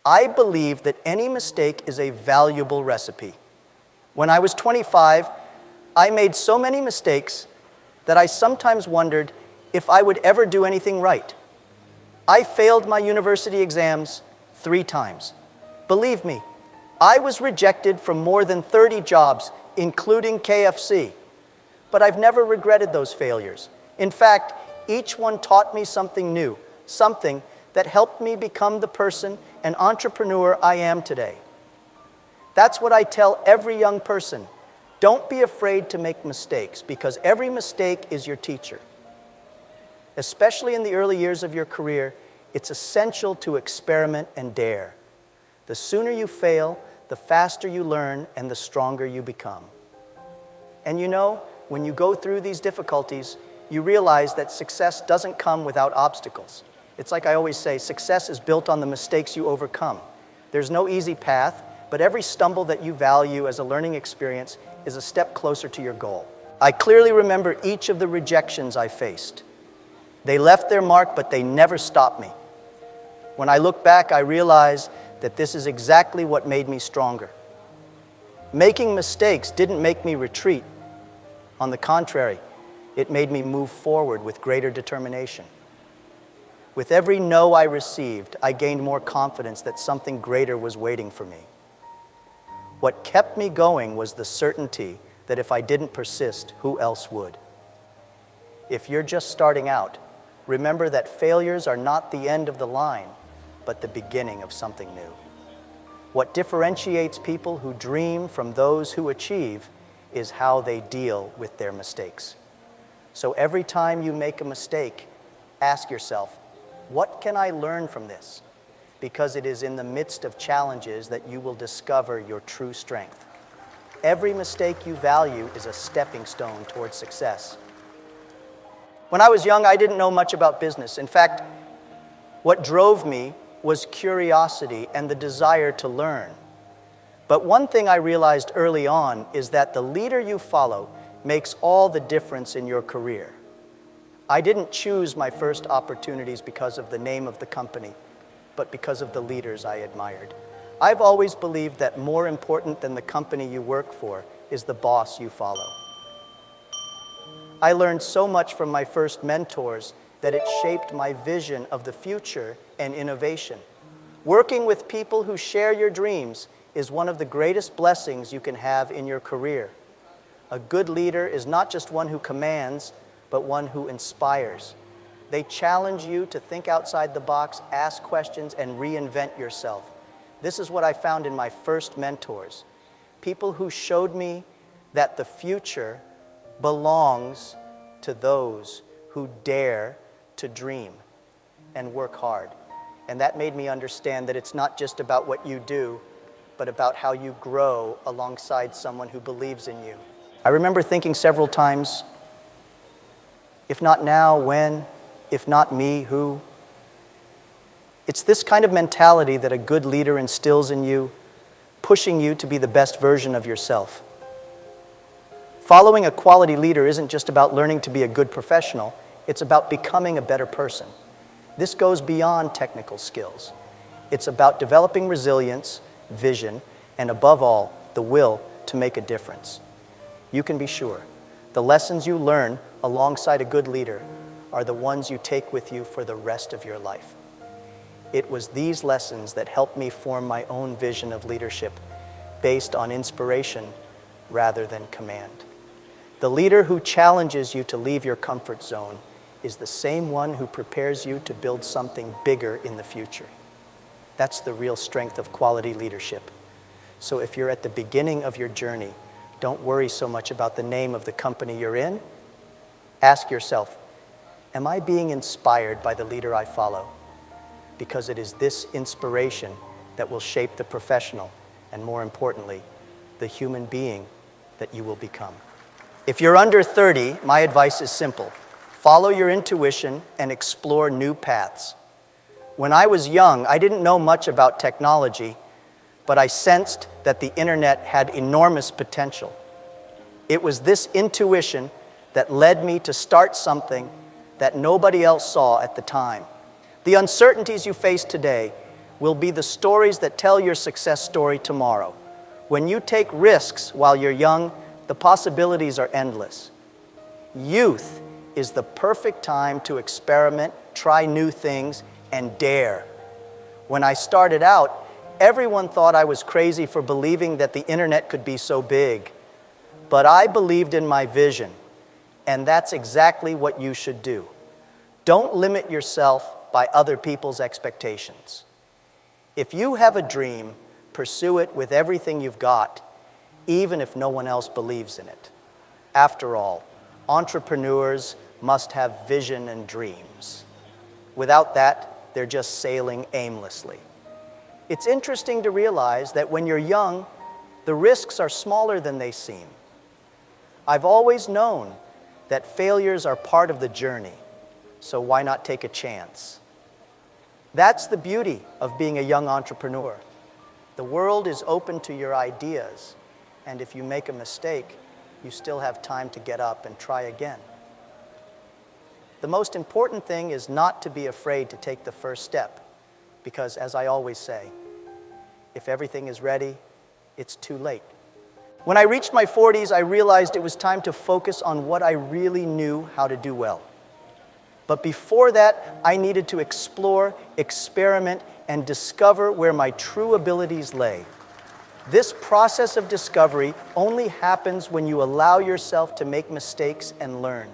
I believe that any mistake is a valuable recipe. When I was 25, I made so many mistakes that I sometimes wondered if I would ever do anything right. I failed my university exams 3 times. Believe me, I was rejected from more than 30 jobs, including KFC. But I've never regretted those failures. In fact, each one taught me something new, something that helped me become the person and entrepreneur I am today. That's what I tell every young person. Don't be afraid to make mistakes, because every mistake is your teacher. Especially in the early years of your career, it's essential to experiment and dare. The sooner you fail, the faster you learn and the stronger you become. And you know, when you go through these difficulties, you realize that success doesn't come without obstacles. It's like I always say, success is built on the mistakes you overcome. There's no easy path, but every stumble that you value as a learning experience is a step closer to your goal. I clearly remember each of the rejections I faced. They left their mark, but they never stopped me. When I look back, I realize that this is exactly what made me stronger. Making mistakes didn't make me retreat. On the contrary, it made me move forward with greater determination. With every no I received, I gained more confidence that something greater was waiting for me. What kept me going was the certainty that if I didn't persist, who else would? If you're just starting out, remember that failures are not the end of the line, but the beginning of something new. What differentiates people who dream from those who achieve is how they deal with their mistakes. So every time you make a mistake, ask yourself, what can I learn from this? Because it is in the midst of challenges that you will discover your true strength. Every mistake you value is a stepping stone towards success. When I was young, I didn't know much about business. In fact, what drove me was curiosity and the desire to learn. But one thing I realized early on is that the leader you follow makes all the difference in your career. I didn't choose my first opportunities because of the name of the company, but because of the leaders I admired. I've always believed that more important than the company you work for is the boss you follow. I learned so much from my first mentors that it shaped my vision of the future and innovation. Working with people who share your dreams is one of the greatest blessings you can have in your career. A good leader is not just one who commands, but one who inspires. They challenge you to think outside the box, ask questions, and reinvent yourself. This is what I found in my first mentors. People who showed me that the future belongs to those who dare to dream and work hard. And that made me understand that it's not just about what you do, but about how you grow alongside someone who believes in you. I remember thinking several times, if not now, when? If not me, who? It's this kind of mentality that a good leader instills in you, pushing you to be the best version of yourself. Following a quality leader isn't just about learning to be a good professional, it's about becoming a better person. This goes beyond technical skills. It's about developing resilience, vision, and above all, the will to make a difference. You can be sure, the lessons you learn alongside a good leader are the ones you take with you for the rest of your life. It was these lessons that helped me form my own vision of leadership based on inspiration rather than command. The leader who challenges you to leave your comfort zone is the same one who prepares you to build something bigger in the future. That's the real strength of quality leadership. So if you're at the beginning of your journey, don't worry so much about the name of the company you're in. Ask yourself, am I being inspired by the leader I follow? Because it is this inspiration that will shape the professional and, more importantly, the human being that you will become. If you're under 30, my advice is simple. Follow your intuition and explore new paths. When I was young, I didn't know much about technology, but I sensed that the internet had enormous potential. It was this intuition that led me to start something that nobody else saw at the time. The uncertainties you face today will be the stories that tell your success story tomorrow. When you take risks while you're young, the possibilities are endless. Youth is the perfect time to experiment, try new things, and dare. When I started out, everyone thought I was crazy for believing that the internet could be so big. But I believed in my vision, and that's exactly what you should do. Don't limit yourself by other people's expectations. If you have a dream, pursue it with everything you've got, even if no one else believes in it. After all, entrepreneurs must have vision and dreams. Without that, they're just sailing aimlessly. It's interesting to realize that when you're young, the risks are smaller than they seem. I've always known that failures are part of the journey, so why not take a chance? That's the beauty of being a young entrepreneur. The world is open to your ideas, and if you make a mistake, you still have time to get up and try again. The most important thing is not to be afraid to take the first step, because as I always say, if everything is ready, it's too late. When I reached my 40s, I realized it was time to focus on what I really knew how to do well. But before that, I needed to explore, experiment, and discover where my true abilities lay. This process of discovery only happens when you allow yourself to make mistakes and learn.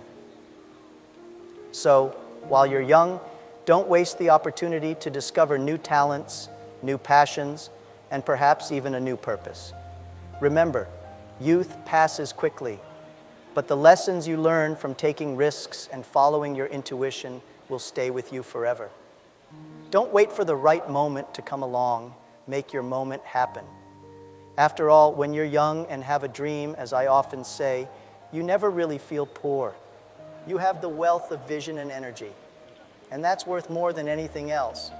So, while you're young, don't waste the opportunity to discover new talents, new passions, and perhaps even a new purpose. Remember, youth passes quickly, but the lessons you learn from taking risks and following your intuition will stay with you forever. Don't wait for the right moment to come along. Make your moment happen. After all, when you're young and have a dream, as I often say, you never really feel poor. You have the wealth of vision and energy, and that's worth more than anything else.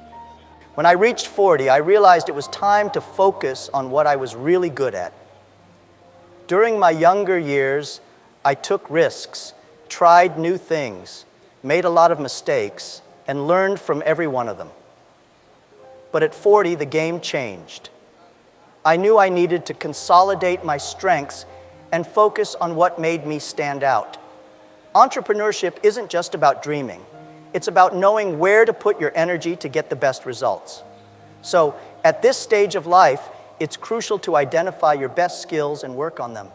When I reached 40, I realized it was time to focus on what I was really good at. During my younger years, I took risks, tried new things, made a lot of mistakes, and learned from every one of them. But at 40, the game changed. I knew I needed to consolidate my strengths and focus on what made me stand out. Entrepreneurship isn't just about dreaming. It's about knowing where to put your energy to get the best results. So, at this stage of life, it's crucial to identify your best skills and work on them.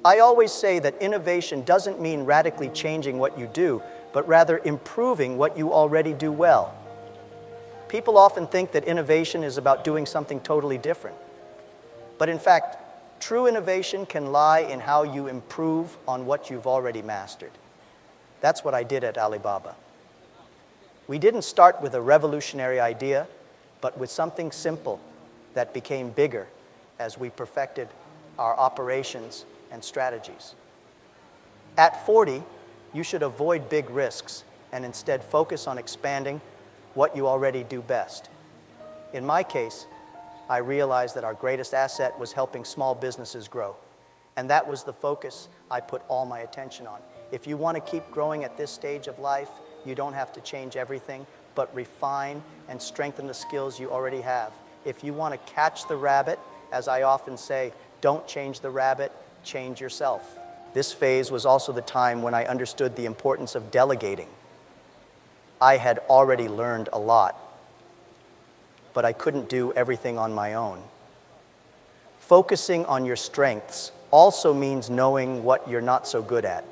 I always say that innovation doesn't mean radically changing what you do, but rather improving what you already do well. People often think that innovation is about doing something totally different. But in fact, true innovation can lie in how you improve on what you've already mastered. That's what I did at Alibaba. We didn't start with a revolutionary idea, but with something simple that became bigger as we perfected our operations and strategies. At 40, you should avoid big risks and instead focus on expanding what you already do best. In my case, I realized that our greatest asset was helping small businesses grow, and that was the focus I put all my attention on. If you want to keep growing at this stage of life, you don't have to change everything, but refine and strengthen the skills you already have. If you want to catch the rabbit, as I often say, don't change the rabbit, change yourself. This phase was also the time when I understood the importance of delegating. I had already learned a lot, but I couldn't do everything on my own. Focusing on your strengths also means knowing what you're not so good at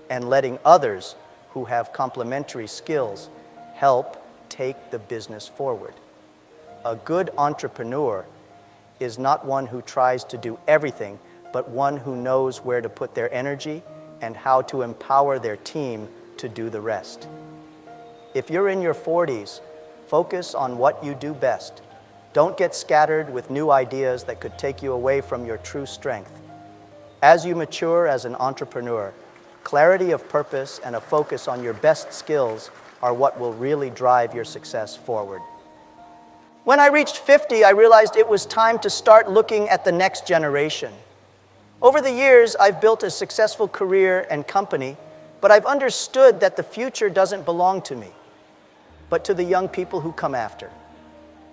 and letting others who have complementary skills help take the business forward. A good entrepreneur is not one who tries to do everything, but one who knows where to put their energy and how to empower their team to do the rest. If you're in your 40s, focus on what you do best. Don't get scattered with new ideas that could take you away from your true strength. As you mature as an entrepreneur, clarity of purpose and a focus on your best skills are what will really drive your success forward. When I reached 50, I realized it was time to start looking at the next generation. Over the years, I've built a successful career and company, but I've understood that the future doesn't belong to me. but to the young people who come after.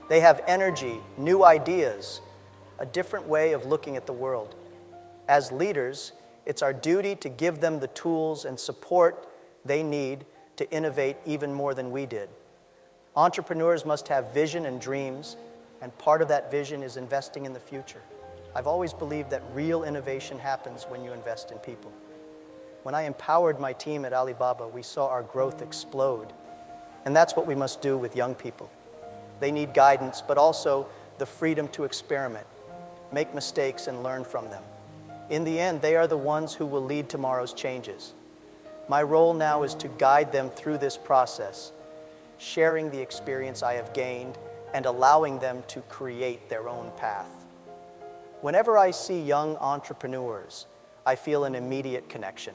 They have energy, new ideas, a different way of looking at the world. As leaders, it's our duty to give them the tools and support they need to innovate even more than we did. Entrepreneurs must have vision and dreams, and part of that vision is investing in the future. I've always believed that real innovation happens when you invest in people. When I empowered my team at Alibaba, we saw our growth explode. And that's what we must do with young people. They need guidance, but also the freedom to experiment, make mistakes, and learn from them. In the end, they are the ones who will lead tomorrow's changes. My role now is to guide them through this process, sharing the experience I have gained and allowing them to create their own path. Whenever I see young entrepreneurs, I feel an immediate connection.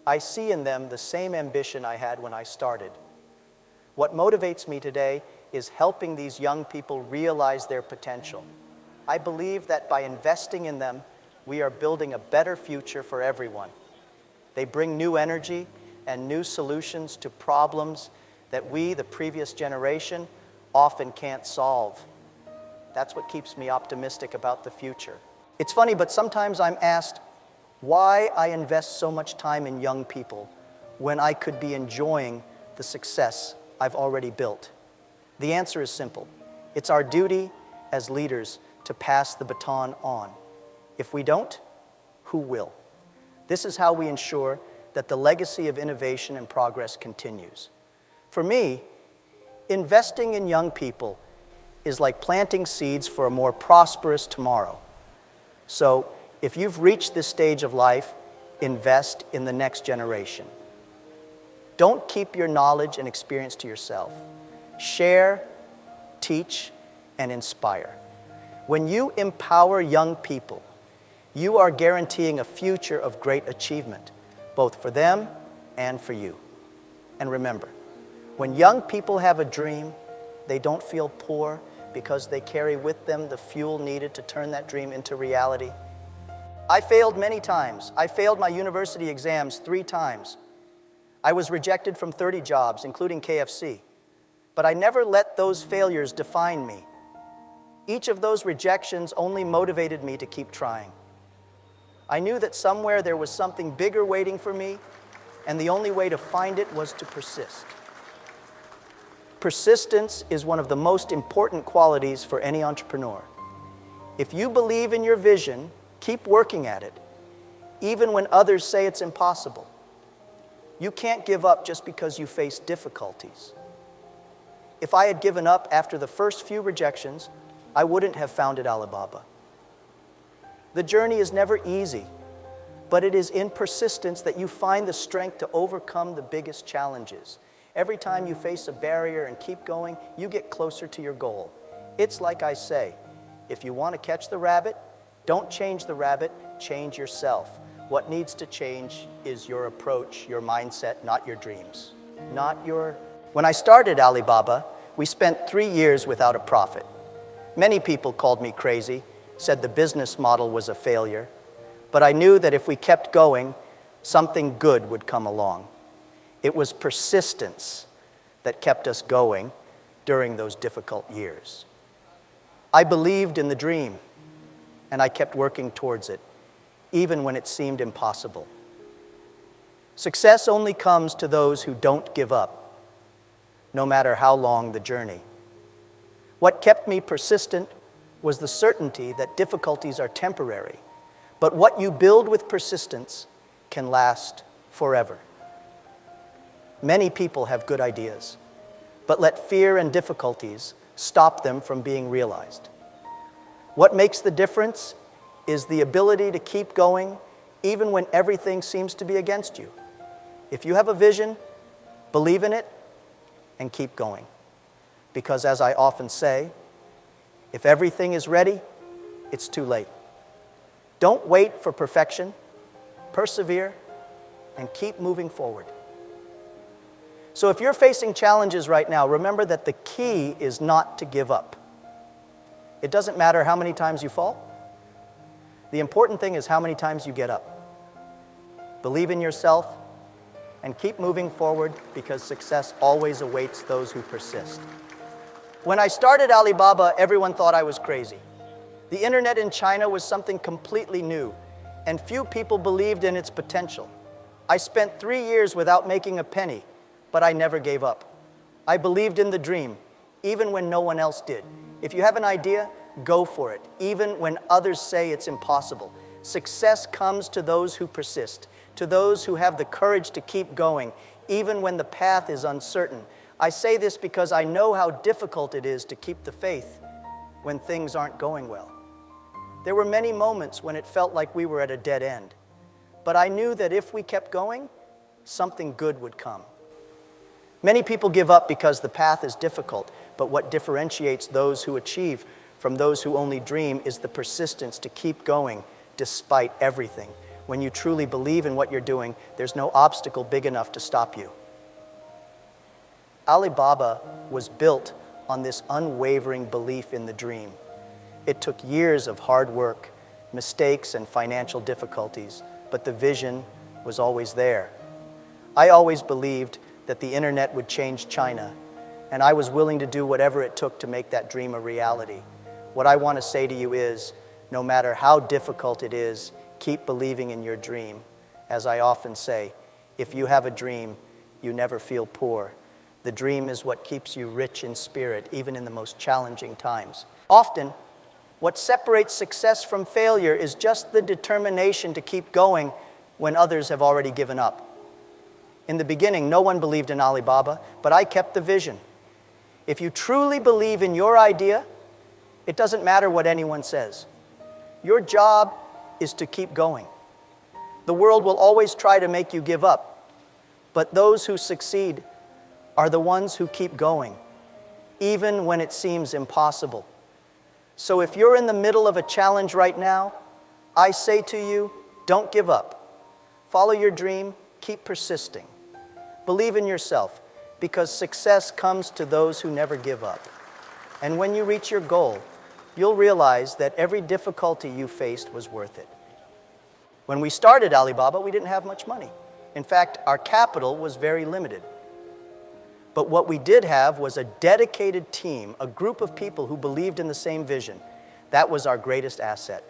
I see in them the same ambition I had when I started. What motivates me today is helping these young people realize their potential. I believe that by investing in them, we are building a better future for everyone. They bring new energy and new solutions to problems that we, the previous generation, often can't solve. That's what keeps me optimistic about the future. It's funny, but sometimes I'm asked why I invest so much time in young people when I could be enjoying the success I've already built. The answer is simple. It's our duty as leaders to pass the baton on. If we don't, who will? This is how we ensure that the legacy of innovation and progress continues. For me, investing in young people is like planting seeds for a more prosperous tomorrow. So, if you've reached this stage of life, invest in the next generation. Don't keep your knowledge and experience to yourself. Share, teach, and inspire. When you empower young people, you are guaranteeing a future of great achievement, both for them and for you. And remember, when young people have a dream, they don't feel poor because they carry with them the fuel needed to turn that dream into reality. I failed many times. I failed my university exams 3 times. I was rejected from 30 jobs, including KFC. But I never let those failures define me. Each of those rejections only motivated me to keep trying. I knew that somewhere there was something bigger waiting for me, and the only way to find it was to persist. Persistence is one of the most important qualities for any entrepreneur. If you believe in your vision, keep working at it, even when others say it's impossible. You can't give up just because you face difficulties. If I had given up after the first few rejections, I wouldn't have founded Alibaba. The journey is never easy, but it is in persistence that you find the strength to overcome the biggest challenges. Every time you face a barrier and keep going, you get closer to your goal. It's like I say, if you want to catch the rabbit, don't change the rabbit, change yourself. What needs to change is your approach, your mindset, not your dreams. When I started Alibaba, we spent 3 years without a profit. Many people called me crazy, said the business model was a failure, but I knew that if we kept going, something good would come along. It was persistence that kept us going during those difficult years. I believed in the dream, and I kept working towards it, even when it seemed impossible. Success only comes to those who don't give up, no matter how long the journey. What kept me persistent was the certainty that difficulties are temporary, but what you build with persistence can last forever. Many people have good ideas, but let fear and difficulties stop them from being realized. What makes the difference is the ability to keep going even when everything seems to be against you. If you have a vision, believe in it and keep going. Because as I often say, if everything is ready, it's too late. Don't wait for perfection. Persevere and keep moving forward. So if you're facing challenges right now, remember that the key is not to give up. It doesn't matter how many times you fall. The important thing is how many times you get up. Believe in yourself and keep moving forward because success always awaits those who persist. When I started Alibaba, everyone thought I was crazy. The internet in China was something completely new, and few people believed in its potential. I spent 3 years without making a penny, but I never gave up. I believed in the dream, even when no one else did. If you have an idea, go for it, even when others say it's impossible. Success comes to those who persist, to those who have the courage to keep going, even when the path is uncertain. I say this because I know how difficult it is to keep the faith when things aren't going well. There were many moments when it felt like we were at a dead end, but I knew that if we kept going, something good would come. Many people give up because the path is difficult, but what differentiates those who achieve from those who only dream is the persistence to keep going despite everything. When you truly believe in what you're doing, there's no obstacle big enough to stop you. Alibaba was built on this unwavering belief in the dream. It took years of hard work, mistakes, and financial difficulties, but the vision was always there. I always believed that the internet would change China, and I was willing to do whatever it took to make that dream a reality. What I want to say to you is, no matter how difficult it is, keep believing in your dream. As I often say, if you have a dream, you never feel poor. The dream is what keeps you rich in spirit, even in the most challenging times. Often, what separates success from failure is just the determination to keep going when others have already given up. In the beginning, no one believed in Alibaba, but I kept the vision. If you truly believe in your idea, it doesn't matter what anyone says. Your job is to keep going. The world will always try to make you give up, but those who succeed are the ones who keep going, even when it seems impossible. So if you're in the middle of a challenge right now, I say to you, don't give up. Follow your dream, keep persisting. Believe in yourself, because success comes to those who never give up. And when you reach your goal, you'll realize that every difficulty you faced was worth it. When we started Alibaba, we didn't have much money. In fact, our capital was very limited. But what we did have was a dedicated team, a group of people who believed in the same vision. That was our greatest asset.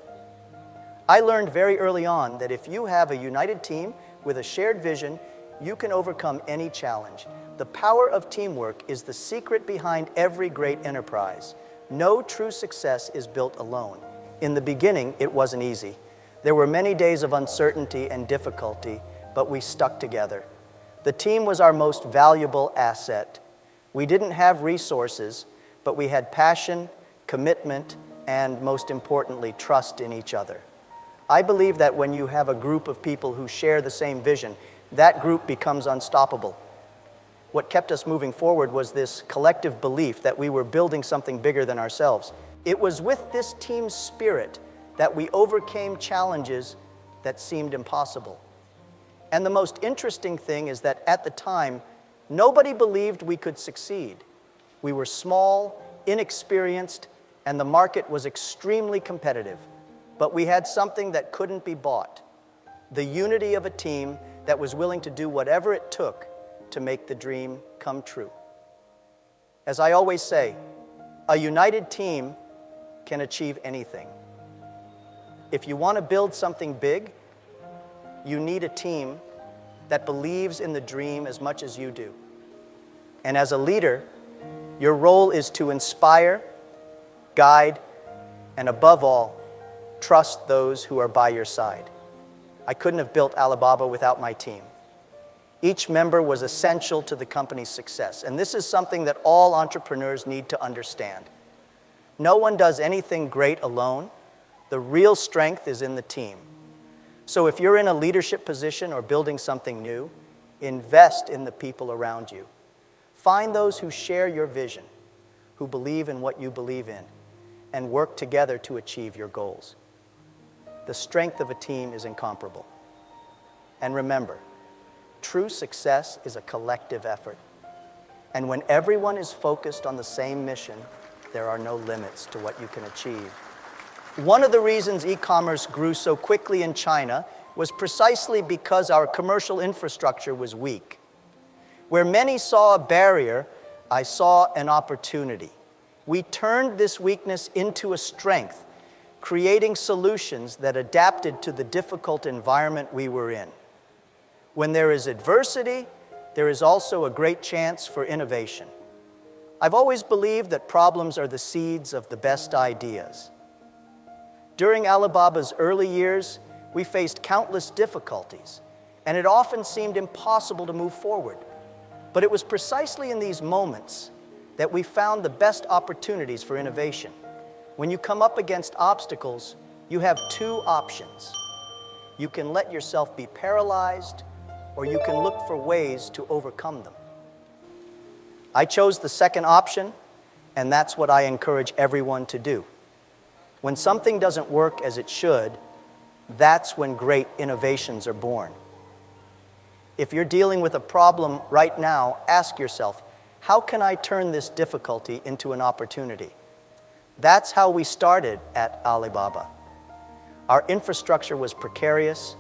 I learned very early on that if you have a united team with a shared vision, you can overcome any challenge. The power of teamwork is the secret behind every great enterprise. No true success is built alone. In the beginning, it wasn't easy. There were many days of uncertainty and difficulty, but we stuck together. The team was our most valuable asset. We didn't have resources, but we had passion, commitment, and most importantly, trust in each other. I believe that when you have a group of people who share the same vision, that group becomes unstoppable. What kept us moving forward was this collective belief that we were building something bigger than ourselves. It was with this team spirit that we overcame challenges that seemed impossible. And the most interesting thing is that at the time, nobody believed we could succeed. We were small, inexperienced, and the market was extremely competitive. But we had something that couldn't be bought: the unity of a team that was willing to do whatever it took to make the dream come true. As I always say, a united team can achieve anything. If you want to build something big, you need a team that believes in the dream as much as you do. And as a leader, your role is to inspire, guide, and above all, trust those who are by your side. I couldn't have built Alibaba without my team. Each member was essential to the company's success, and this is something that all entrepreneurs need to understand. No one does anything great alone. The real strength is in the team. So if you're in a leadership position or building something new, invest in the people around you. Find those who share your vision, who believe in what you believe in, and work together to achieve your goals. The strength of a team is incomparable. And remember, true success is a collective effort. And when everyone is focused on the same mission, there are no limits to what you can achieve. One of the reasons e-commerce grew so quickly in China was precisely because our commercial infrastructure was weak. Where many saw a barrier, I saw an opportunity. We turned this weakness into a strength, creating solutions that adapted to the difficult environment we were in. When there is adversity, there is also a great chance for innovation. I've always believed that problems are the seeds of the best ideas. During Alibaba's early years, we faced countless difficulties, and it often seemed impossible to move forward. But it was precisely in these moments that we found the best opportunities for innovation. When you come up against obstacles, you have two options. You can let yourself be paralyzed, or you can look for ways to overcome them. I chose the second option, and that's what I encourage everyone to do. When something doesn't work as it should, that's when great innovations are born. If you're dealing with a problem right now, ask yourself, how can I turn this difficulty into an opportunity? That's how we started at Alibaba. Our infrastructure was precarious,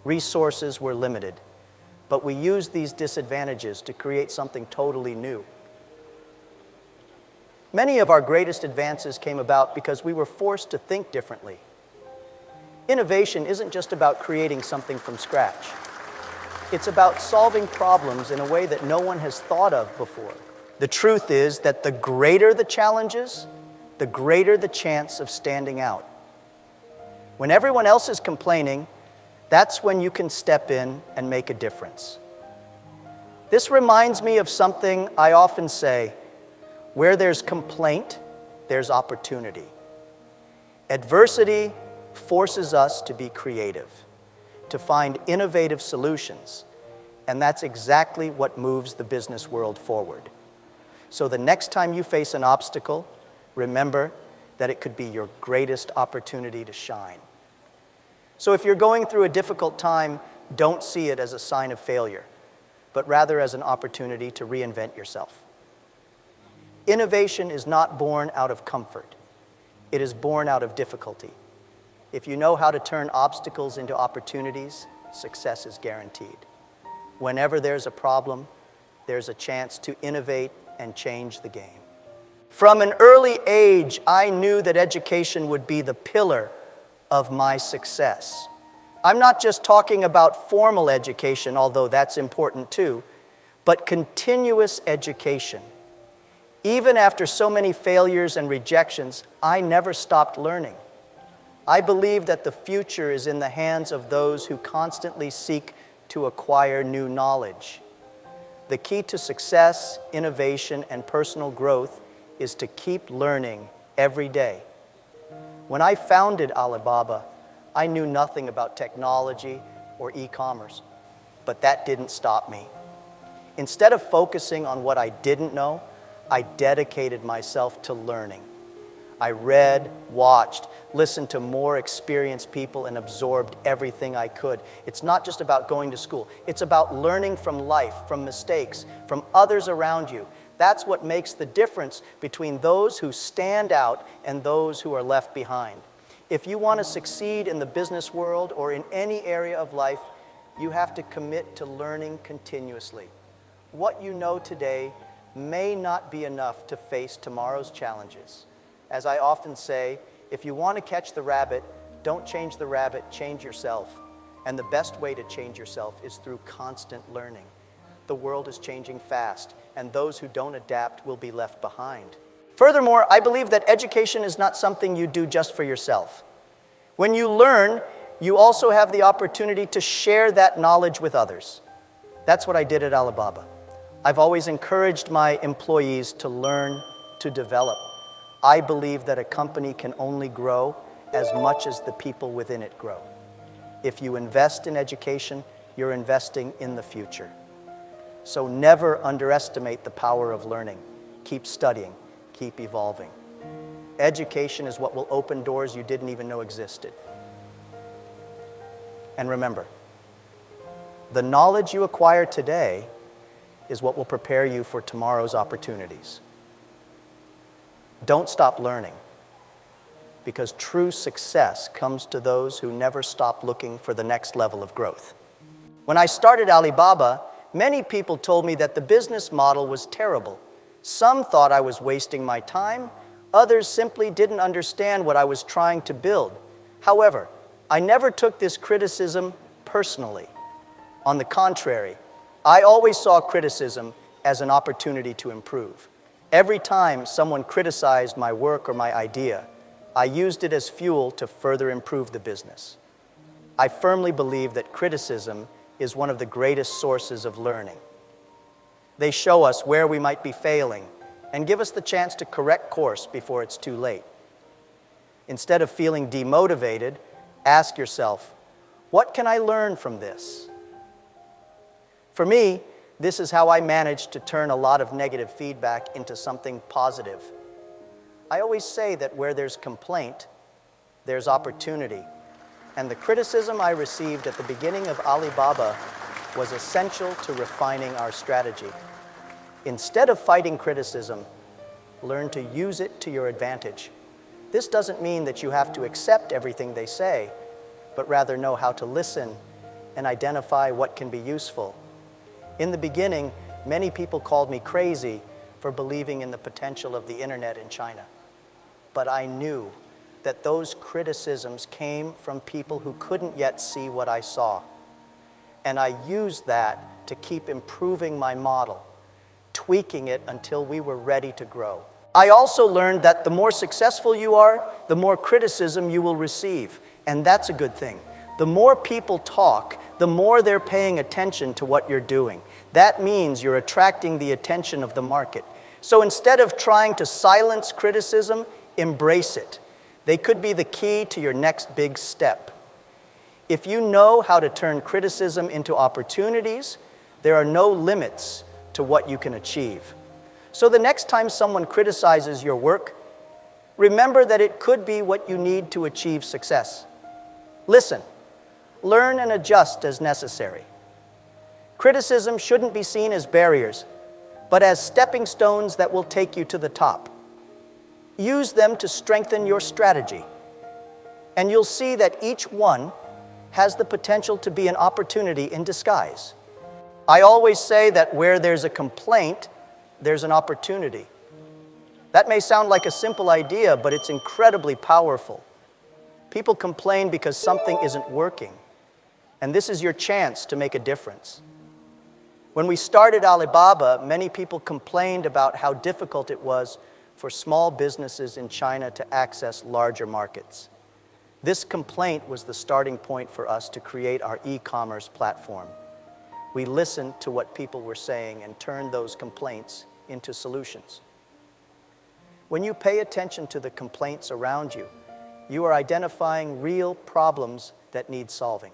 resources were limited, but we used these disadvantages to create something totally new. Many of our greatest advances came about because we were forced to think differently. Innovation isn't just about creating something from scratch. It's about solving problems in a way that no one has thought of before. The truth is that the greater the challenges, the greater the chance of standing out. When everyone else is complaining, that's when you can step in and make a difference. This reminds me of something I often say: where there's complaint, there's opportunity. Adversity forces us to be creative, to find innovative solutions, and that's exactly what moves the business world forward. So the next time you face an obstacle, remember that it could be your greatest opportunity to shine. So if you're going through a difficult time, don't see it as a sign of failure, but rather as an opportunity to reinvent yourself. Innovation is not born out of comfort. It is born out of difficulty. If you know how to turn obstacles into opportunities, success is guaranteed. Whenever there's a problem, there's a chance to innovate and change the game. From an early age, I knew that education would be the pillar of my success. I'm not just talking about formal education, although that's important too, but continuous education. Even after so many failures and rejections, I never stopped learning. I believe that the future is in the hands of those who constantly seek to acquire new knowledge. The key to success, innovation, and personal growth is to keep learning every day. When I founded Alibaba, I knew nothing about technology or e-commerce, but that didn't stop me. Instead of focusing on what I didn't know, I dedicated myself to learning. I read, watched, listened to more experienced people, and absorbed everything I could. It's not just about going to school. It's about learning from life, from mistakes, from others around you. That's what makes the difference between those who stand out and those who are left behind. If you want to succeed in the business world or in any area of life, you have to commit to learning continuously. What you know today may not be enough to face tomorrow's challenges. As I often say, if you want to catch the rabbit, don't change the rabbit, change yourself. And the best way to change yourself is through constant learning. The world is changing fast, and those who don't adapt will be left behind. Furthermore, I believe that education is not something you do just for yourself. When you learn, you also have the opportunity to share that knowledge with others. That's what I did at Alibaba. I've always encouraged my employees to learn, to develop. I believe that a company can only grow as much as the people within it grow. If you invest in education, you're investing in the future. So never underestimate the power of learning. Keep studying, keep evolving. Education is what will open doors you didn't even know existed. And remember, the knowledge you acquire today is what will prepare you for tomorrow's opportunities. Don't stop learning. because true success comes to those who never stop looking for the next level of growth. When I started Alibaba, many people told me that the business model was terrible. Some thought I was wasting my time. Others simply didn't understand what I was trying to build. However, I never took this criticism personally. On the contrary, I always saw criticism as an opportunity to improve. Every time someone criticized my work or my idea, I used it as fuel to further improve the business. I firmly believe that criticism is one of the greatest sources of learning. They show us where we might be failing and give us the chance to correct course before it's too late. Instead of feeling demotivated, ask yourself, what can I learn from this? For me, this is how I managed to turn a lot of negative feedback into something positive. I always say that where there's complaint, there's opportunity. And the criticism I received at the beginning of Alibaba was essential to refining our strategy. Instead of fighting criticism, learn to use it to your advantage. This doesn't mean that you have to accept everything they say, but rather know how to listen and identify what can be useful. In the beginning, many people called me crazy for believing in the potential of the internet in China. But I knew that those criticisms came from people who couldn't yet see what I saw. And I used that to keep improving my model, tweaking it until we were ready to grow. I also learned that the more successful you are, the more criticism you will receive. And that's a good thing. The more people talk, the more they're paying attention to what you're doing. That means you're attracting the attention of the market. So instead of trying to silence criticism, embrace it. They could be the key to your next big step. If you know how to turn criticism into opportunities, there are no limits to what you can achieve. So the next time someone criticizes your work, remember that it could be what you need to achieve success. Listen, learn and adjust as necessary. Criticism shouldn't be seen as barriers, but as stepping stones that will take you to the top. Use them to strengthen your strategy, and you'll see that each one has the potential to be an opportunity in disguise. I always say that where there's a complaint, there's an opportunity. That may sound like a simple idea, but it's incredibly powerful. People complain because something isn't working, and this is your chance to make a difference. When we started Alibaba, many people complained about how difficult it was for small businesses in China to access larger markets. This complaint was the starting point for us to create our e-commerce platform. We listened to what people were saying and turned those complaints into solutions. When you pay attention to the complaints around you, you are identifying real problems that need solving.